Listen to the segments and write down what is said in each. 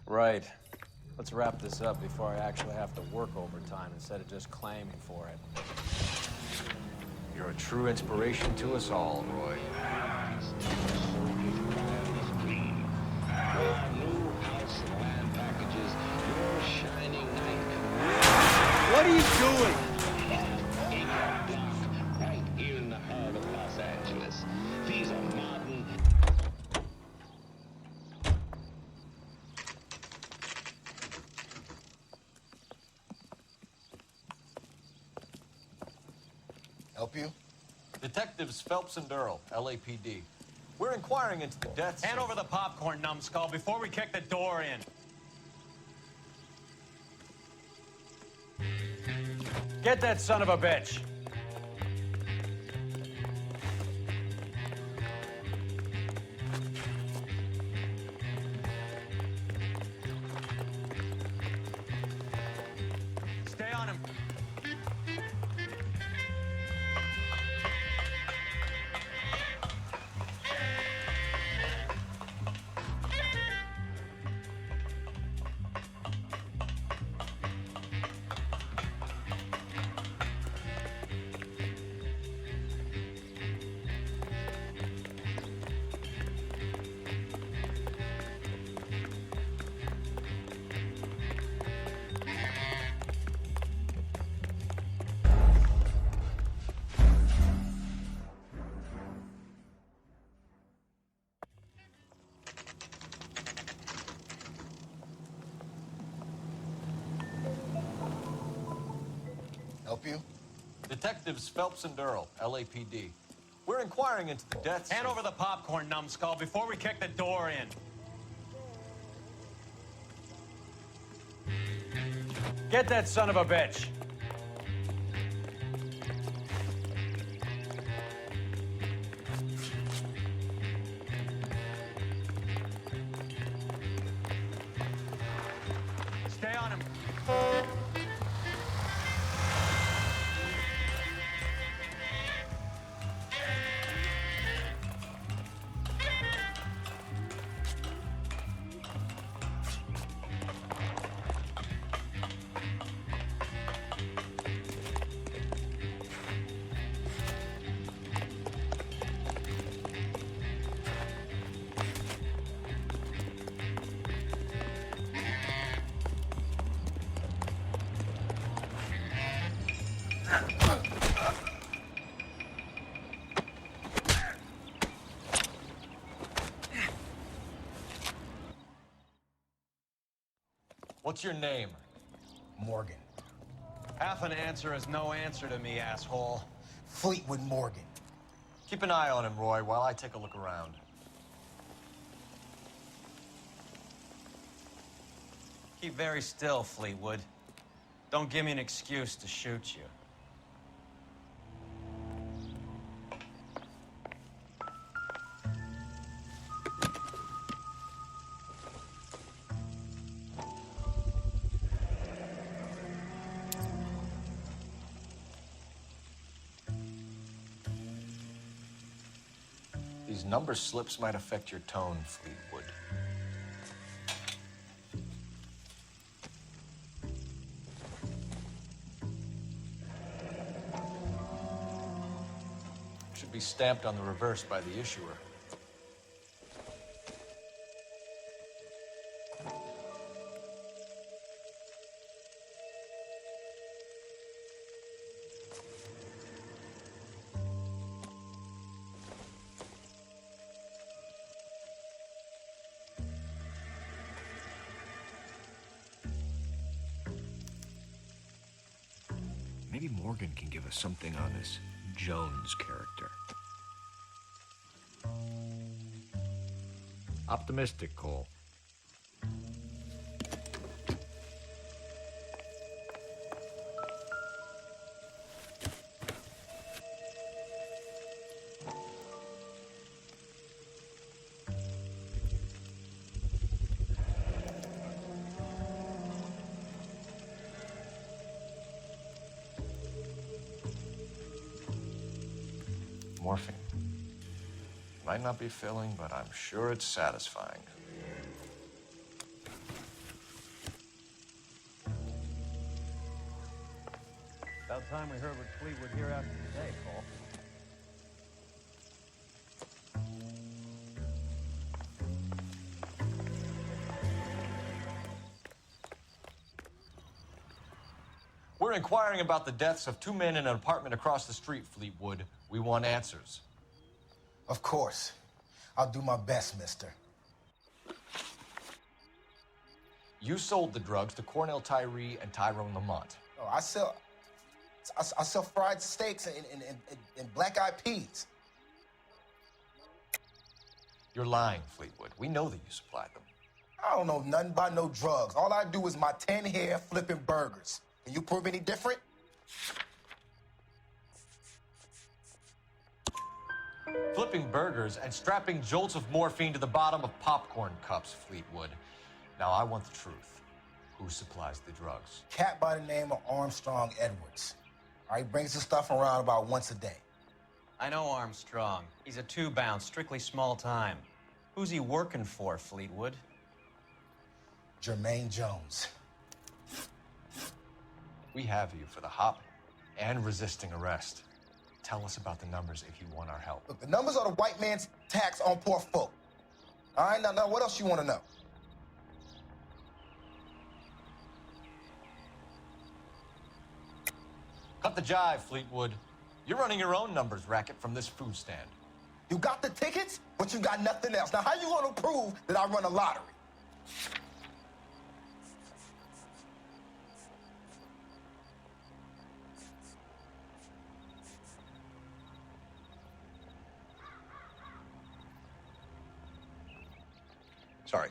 Right. Let's wrap this up before I actually have to work overtime instead of just claiming for it. You're a true inspiration to us all, Roy. What are you doing? Right here in the heart of Los Angeles. These are modern. Help you? Detectives Phelps and Durrell, LAPD. We're inquiring into the deaths. Hand over the popcorn, numbskull, before we kick the door in. Get that son of a bitch. Stay on him. Help you? Detectives Phelps and Durrell, LAPD. We're inquiring into the deaths. Hand over the popcorn, numbskull, before we kick the door in. Get that son of a bitch. Stay on him. What's your name? Morgan. Half an answer is no answer to me, asshole. Fleetwood Morgan. Keep an eye on him, Roy, while I take a look around. Keep very still, Fleetwood. Don't give me an excuse to shoot you. These number slips might affect your tone, Fleetwood. Should be stamped on the reverse by the issuer. Maybe Morgan can give us something on this Jones character. Optimistic, Cole. Morphine. Might not be filling, but I'm sure it's satisfying. About time we heard what Fleetwood here after today, Paul. We're inquiring about the deaths of 2 men in an apartment across the street, Fleetwood. We want answers. Of course. I'll do my best, mister. You sold the drugs to Cornell Tyree and Tyrone Lamont. Oh, I sell fried steaks and black-eyed peas. You're lying, Fleetwood. We know that you supplied them. I don't know nothing about no drugs. All I do is my 10 hair flipping burgers. Can you prove any different? Flipping burgers and strapping jolts of morphine to the bottom of popcorn cups, Fleetwood. Now, I want the truth. Who supplies the drugs? Cat by the name of Armstrong Edwards. All right, brings the stuff around about once a day. I know Armstrong. He's a two-bound, strictly small time. Who's he working for, Fleetwood? Jermaine Jones. We have you for the hop and resisting arrest. Tell us about the numbers if you want our help. Look, the numbers are the white man's tax on poor folk. All right, now what else you want to know? Cut the jive, Fleetwood. You're running your own numbers racket from this food stand. You got the tickets, but you got nothing else. Now, how you going to prove that I run a lottery? Sorry.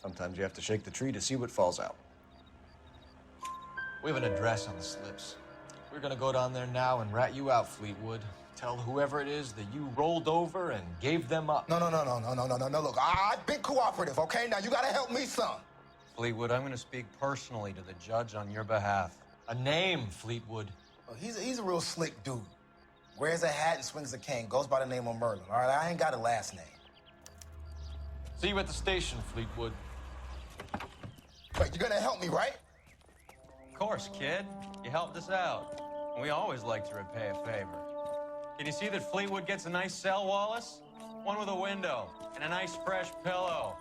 Sometimes you have to shake the tree to see what falls out. We have an address on the slips. We're gonna go down there now and rat you out, Fleetwood. Tell whoever it is that you rolled over and gave them up. No. Look, I've been cooperative, okay? Now, you got to help me some. Fleetwood, I'm going to speak personally to the judge on your behalf. A name, Fleetwood. Oh, he's a real slick dude. Wears a hat and swings a cane. Goes by the name of Merlin, all right? I ain't got a last name. See you at the station, Fleetwood. Wait, you're going to help me, right? Of course, kid. You helped us out. We always like to repay a favor. Can you see that Fleetwood gets a nice cell, Wallace? One with a window and a nice fresh pillow.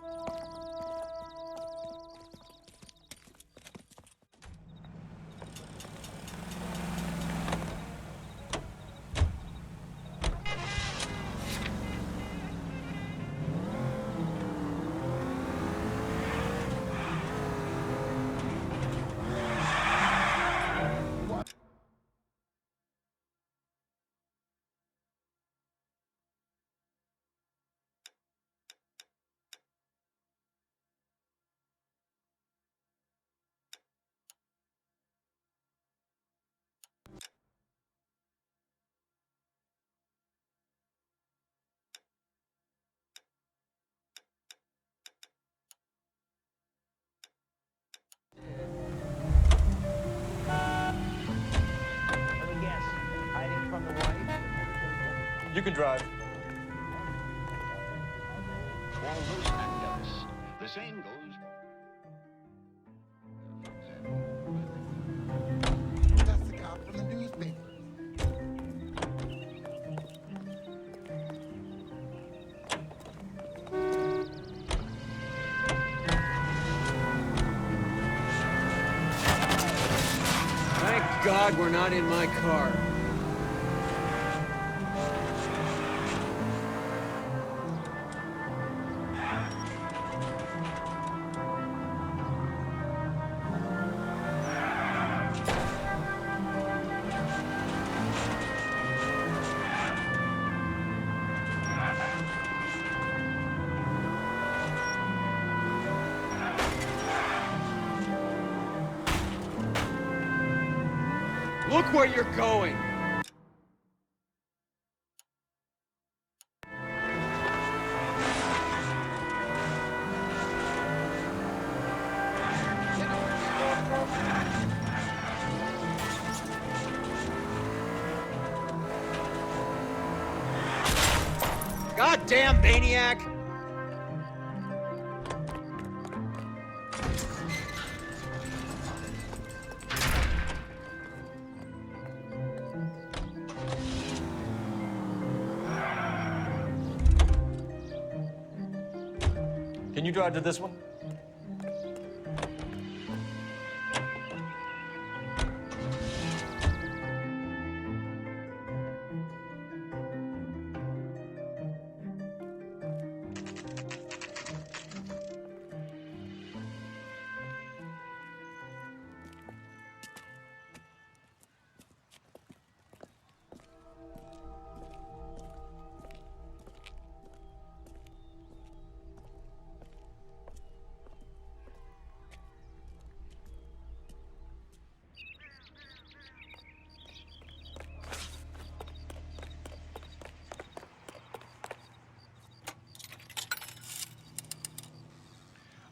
You can drive. Walrus and us. The same goes. That's the guy from the newspaper. Thank God we're not in my car. Look where you're going! Goddamn maniac! Can you drive to this one?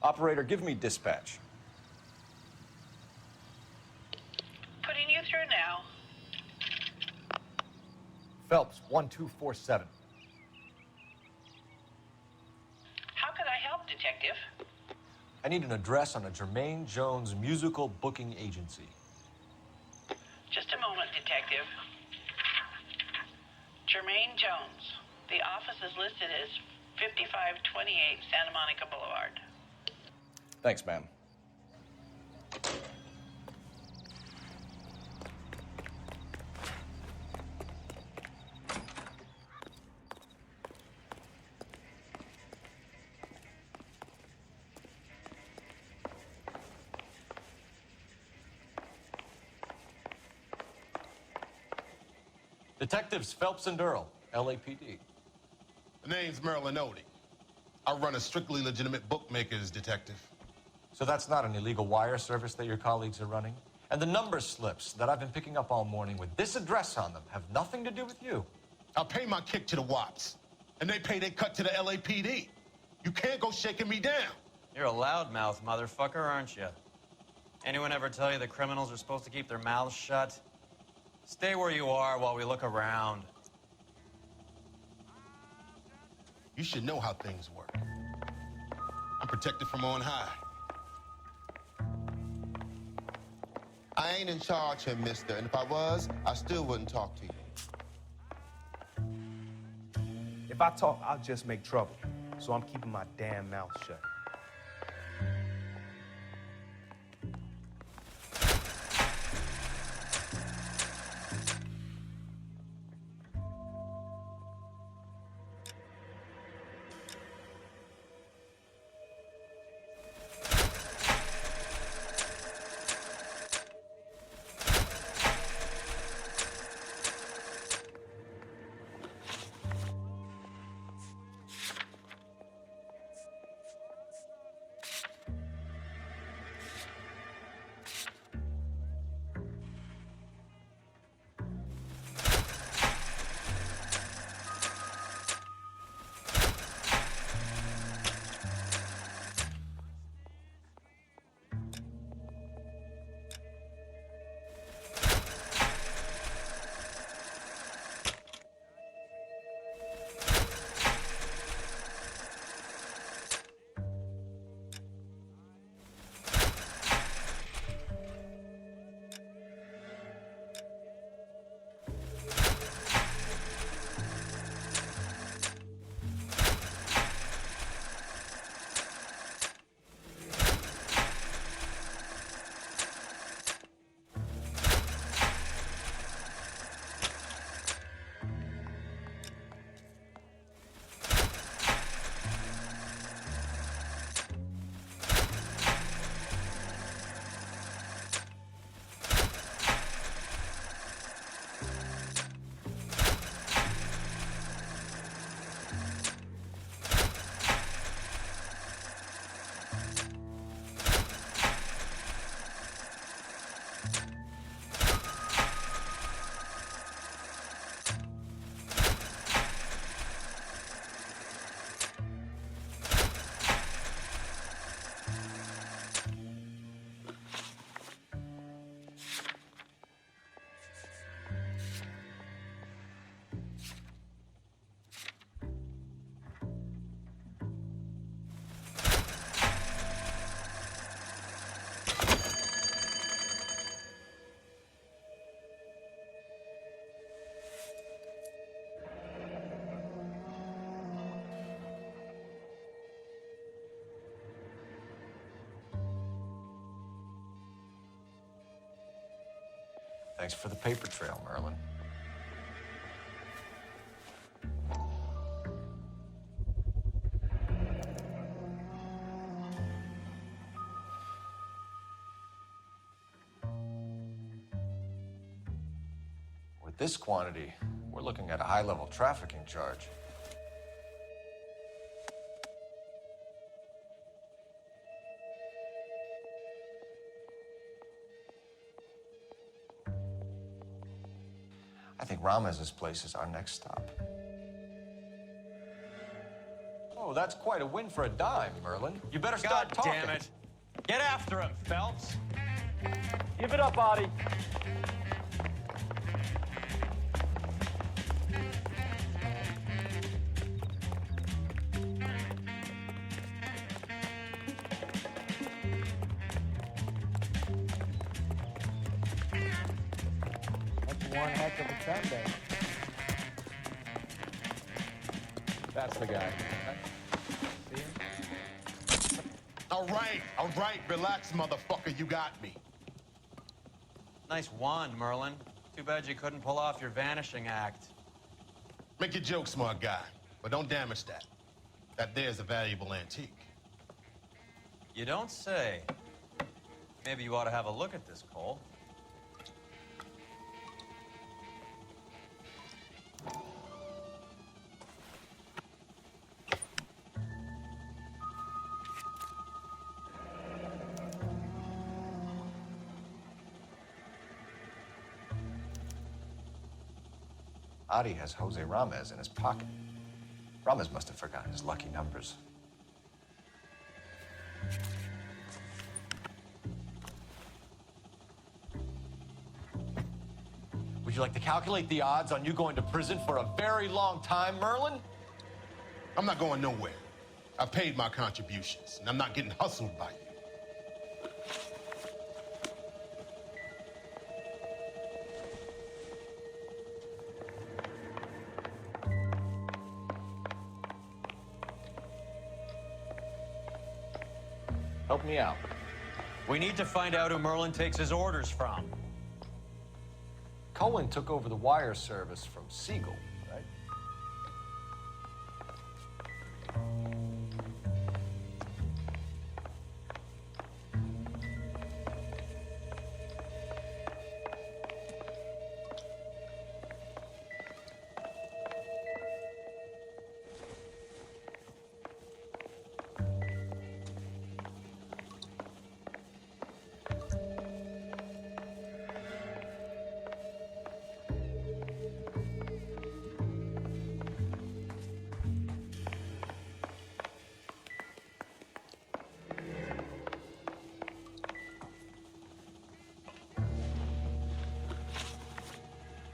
Operator, give me dispatch. Putting you through now. Phelps, 1247. How can I help, Detective? I need an address on a Jermaine Jones musical booking agency. Just a moment, Detective. Jermaine Jones. The office is listed as 5528 Santa Monica Boulevard. Thanks, ma'am. Detectives Phelps and Earl, LAPD. The name's Merlin Odie. I run a strictly legitimate bookmaker's detective. So that's not an illegal wire service that your colleagues are running? And the number slips that I've been picking up all morning with this address on them have nothing to do with you. I pay my kick to the Wops, and they pay their cut to the LAPD. You can't go shaking me down. You're a loudmouth motherfucker, aren't you? Anyone ever tell you that criminals are supposed to keep their mouths shut? Stay where you are while we look around. You should know how things work. I'm protected from on high. I ain't in charge here, mister, and if I was, I still wouldn't talk to you. If I talk, I'll just make trouble. So I'm keeping my damn mouth shut. Thanks for the paper trail, Merlin. With this quantity, we're looking at a high-level trafficking charge. I think Ramez's place is our next stop. Oh, that's quite a win for a dime, Merlin. You better start talking. God damn it. Get after him, Phelps. Give it up, Artie. One heck of a Sunday. That's the guy. See him? All right, relax, motherfucker, you got me. Nice wand, Merlin. Too bad you couldn't pull off your vanishing act. Make your joke, smart guy, but don't damage that. That there's a valuable antique. You don't say. Maybe you ought to have a look at this, Cole. Adi has Jose Ramez in his pocket. Ramez must have forgotten his lucky numbers. Would you like to calculate the odds on you going to prison for a very long time, Merlin? I'm not going nowhere. I've paid my contributions, and I'm not getting hustled by you. Help me out. We need to find out who Merlin takes his orders from. Cohen took over the wire service from Siegel, right?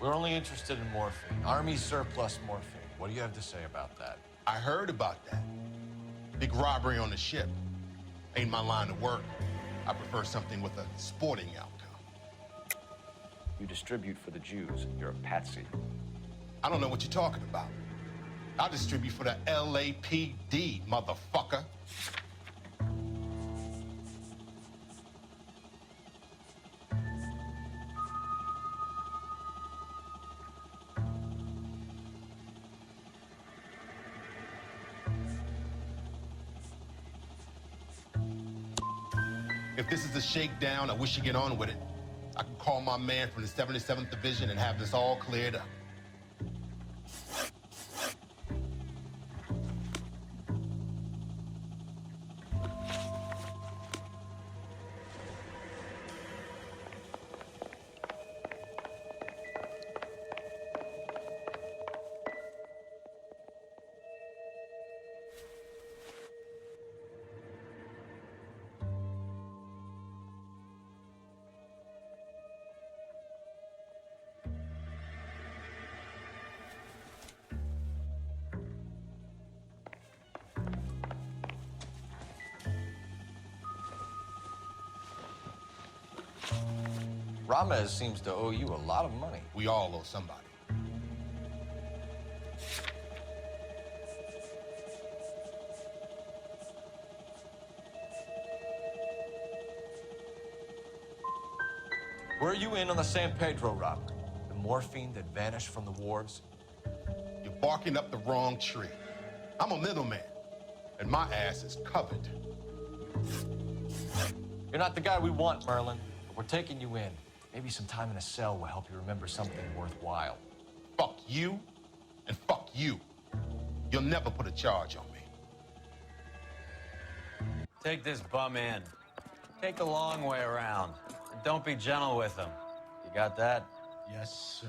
We're only interested in morphine. Army surplus morphine. What do you have to say about that? I heard about that. Big robbery on the ship. Ain't my line of work. I prefer something with a sporting outcome. You distribute for the Jews. You're a patsy. I don't know what you're talking about. I distribute for the LAPD, motherfucker. If this is a shakedown, I wish you get on with it. I can call my man from the 77th Division and have this all cleared up. Ramez seems to owe you a lot of money. We all owe somebody. Were you in on the San Pedro robbery? The morphine that vanished from the wharves? You're barking up the wrong tree. I'm a middleman, and my ass is covered. You're not the guy we want, Merlin, but we're taking you in. Maybe some time in a cell will help you remember something worthwhile. Fuck you, and fuck you. You'll never put a charge on me. Take this bum in. Take the long way around. And don't be gentle with him. You got that? Yes, sir.